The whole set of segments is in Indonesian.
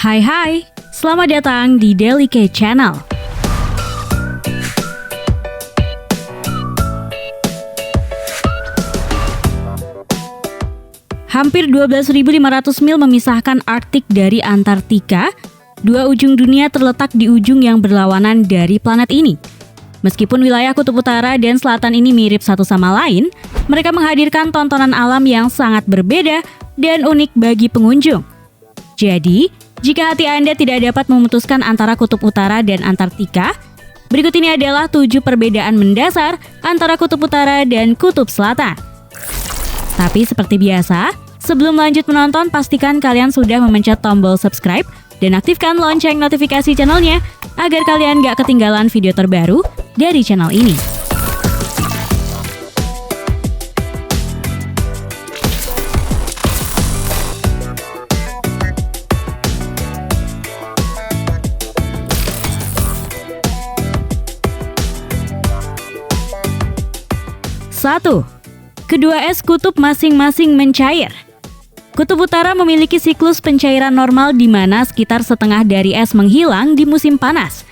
Hai, selamat datang di Daily K Channel. Hampir 12.500 mil memisahkan Arktik dari Antartika. Dua ujung dunia terletak di ujung yang berlawanan dari planet ini. Meskipun wilayah kutub utara dan selatan ini mirip satu sama lain, mereka menghadirkan tontonan alam yang sangat berbeda dan unik bagi pengunjung. Jadi, jika hati Anda tidak dapat memutuskan antara kutub utara dan Antartika, berikut ini adalah 7 perbedaan mendasar antara kutub utara dan kutub selatan. Tapi seperti biasa, sebelum lanjut menonton, pastikan kalian sudah memencet tombol subscribe dan aktifkan lonceng notifikasi channelnya agar kalian gak ketinggalan video terbaru dari channel ini. Satu, kedua es kutub masing-masing mencair. Kutub utara memiliki siklus pencairan normal di mana sekitar setengah dari es menghilang di musim panas,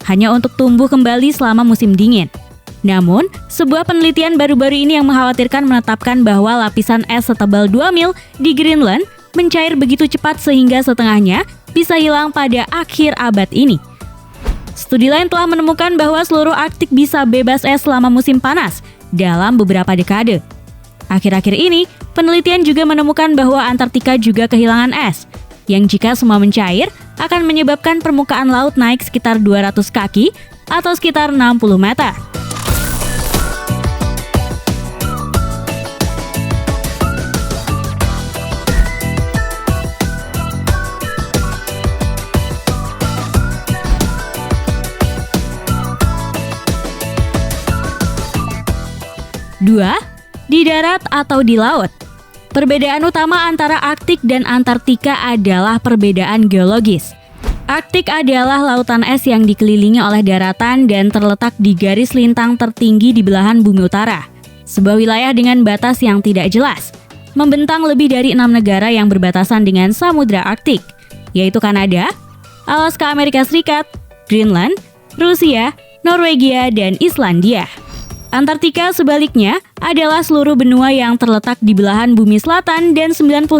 hanya untuk tumbuh kembali selama musim dingin. Namun, sebuah penelitian baru-baru ini yang mengkhawatirkan menetapkan bahwa lapisan es setebal 2 mil di Greenland mencair begitu cepat sehingga setengahnya bisa hilang pada akhir abad ini. Studi lain telah menemukan bahwa seluruh Arktik bisa bebas es selama musim panas dalam beberapa dekade. Akhir-akhir ini, penelitian juga menemukan bahwa Antartika juga kehilangan es, yang jika semua mencair, akan menyebabkan permukaan laut naik sekitar 200 kaki atau sekitar 60 meter. Dua, di darat atau di laut. Perbedaan utama antara Arktik dan Antartika adalah perbedaan geologis. Arktik adalah lautan es yang dikelilingi oleh daratan dan terletak di garis lintang tertinggi di belahan bumi utara, sebuah wilayah dengan batas yang tidak jelas, membentang lebih dari 6 negara yang berbatasan dengan Samudra Arktik, yaitu Kanada, Alaska Amerika Serikat, Greenland, Rusia, Norwegia, dan Islandia. Antartika sebaliknya adalah seluruh benua yang terletak di belahan bumi selatan dan 98%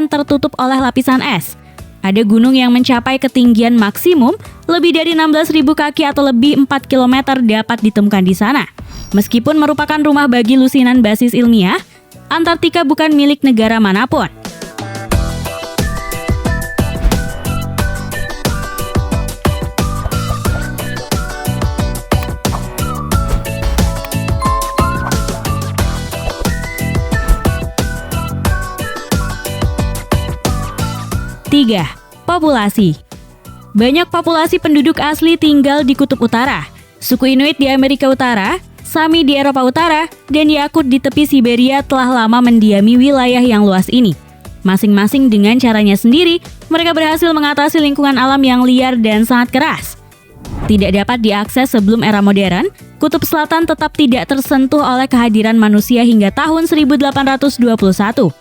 tertutup oleh lapisan es. Ada gunung yang mencapai ketinggian maksimum lebih dari 16.000 kaki atau lebih 4 km dapat ditemukan di sana. Meskipun merupakan rumah bagi lusinan basis ilmiah, Antartika bukan milik negara manapun. Tiga, populasi. Banyak populasi penduduk asli tinggal di kutub utara. Suku Inuit di Amerika Utara, Sami di Eropa Utara, dan Yakut di tepi Siberia telah lama mendiami wilayah yang luas ini. Masing-masing dengan caranya sendiri, mereka berhasil mengatasi lingkungan alam yang liar dan sangat keras. Tidak dapat diakses sebelum era modern, kutub selatan tetap tidak tersentuh oleh kehadiran manusia hingga tahun 1821.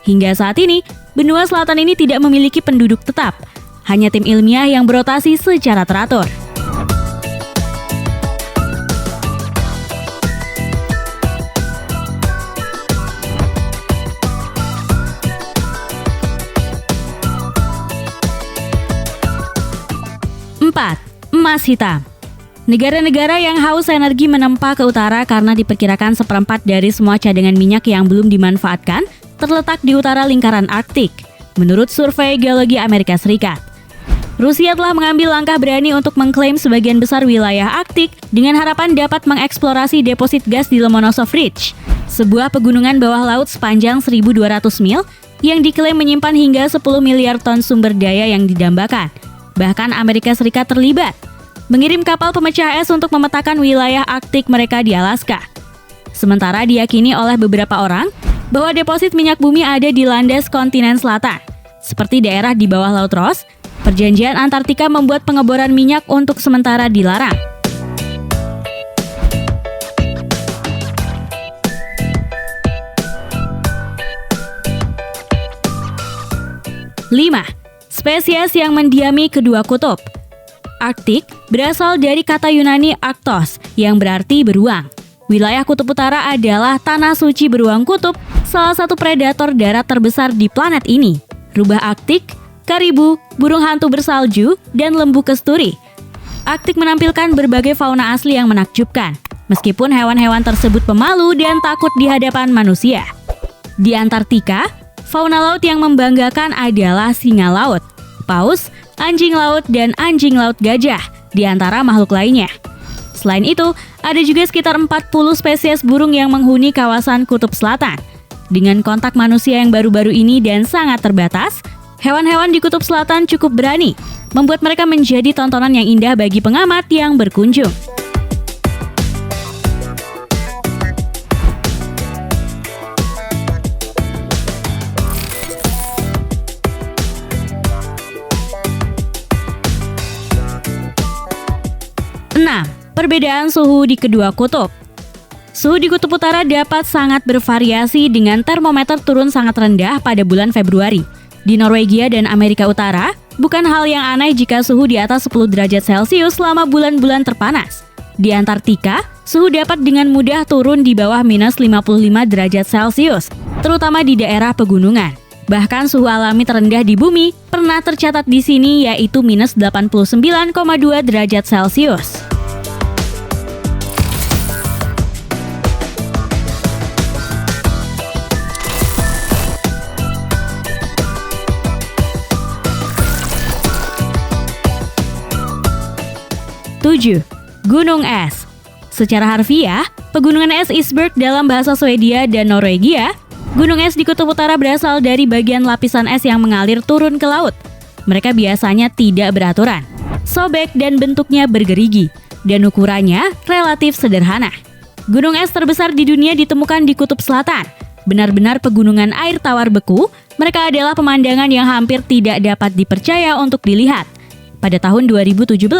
Hingga saat ini, benua selatan ini tidak memiliki penduduk tetap, hanya tim ilmiah yang berotasi secara teratur. Empat, emas hitam. Negara-negara yang haus energi menempa ke utara karena diperkirakan seperempat dari semua cadangan minyak yang belum dimanfaatkan terletak di utara lingkaran Arktik, menurut survei geologi Amerika Serikat. Rusia telah mengambil langkah berani untuk mengklaim sebagian besar wilayah Arktik dengan harapan dapat mengeksplorasi deposit gas di Lomonosov Ridge, sebuah pegunungan bawah laut sepanjang 1.200 mil yang diklaim menyimpan hingga 10 miliar ton sumber daya yang didambakan. Bahkan Amerika Serikat terlibat, mengirim kapal pemecah es untuk memetakan wilayah Arktik mereka di Alaska. Sementara diyakini oleh beberapa orang bahwa deposit minyak bumi ada di landas kontinen selatan. Seperti daerah di bawah Laut Ross, perjanjian Antartika membuat pengeboran minyak untuk sementara dilarang. 5. Spesies yang mendiami kedua kutub. Arktik berasal dari kata Yunani Arktos yang berarti beruang. Wilayah kutub utara adalah tanah suci beruang kutub, salah satu predator darat terbesar di planet ini. Rubah Arktik, karibu, burung hantu bersalju, dan lembu kesturi. Arktik menampilkan berbagai fauna asli yang menakjubkan, meskipun hewan-hewan tersebut pemalu dan takut di hadapan manusia. Di Antartika, fauna laut yang membanggakan adalah singa laut, paus, anjing laut, dan anjing laut gajah, di antara makhluk lainnya. Selain itu, ada juga sekitar 40 spesies burung yang menghuni kawasan Kutub Selatan. Dengan kontak manusia yang baru-baru ini dan sangat terbatas, hewan-hewan di Kutub Selatan cukup berani, membuat mereka menjadi tontonan yang indah bagi pengamat yang berkunjung. Perbedaan suhu di kedua kutub. Suhu di kutub utara dapat sangat bervariasi dengan termometer turun sangat rendah pada bulan Februari. Di Norwegia dan Amerika Utara, bukan hal yang aneh jika suhu di atas 10 derajat Celcius selama bulan-bulan terpanas. Di Antartika, suhu dapat dengan mudah turun di bawah minus 55 derajat Celcius, terutama di daerah pegunungan. Bahkan suhu alami terendah di bumi pernah tercatat di sini yaitu minus 89,2 derajat Celcius. Gunung es. Secara harfiah, pegunungan es iceberg dalam bahasa Swedia dan Norwegia, gunung es di kutub utara berasal dari bagian lapisan es yang mengalir turun ke laut. Mereka biasanya tidak beraturan, sobek dan bentuknya bergerigi, dan ukurannya relatif sederhana. Gunung es terbesar di dunia ditemukan di kutub selatan. Benar-benar pegunungan air tawar beku, mereka adalah pemandangan yang hampir tidak dapat dipercaya untuk dilihat. Pada tahun 2017,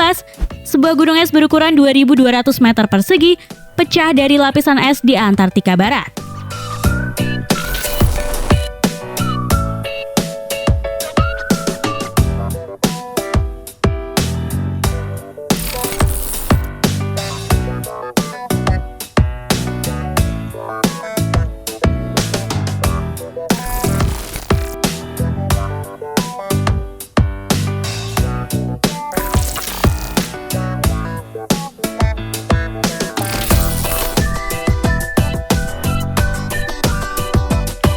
sebuah gunung es berukuran 2.200 meter persegi pecah dari lapisan es di Antartika Barat.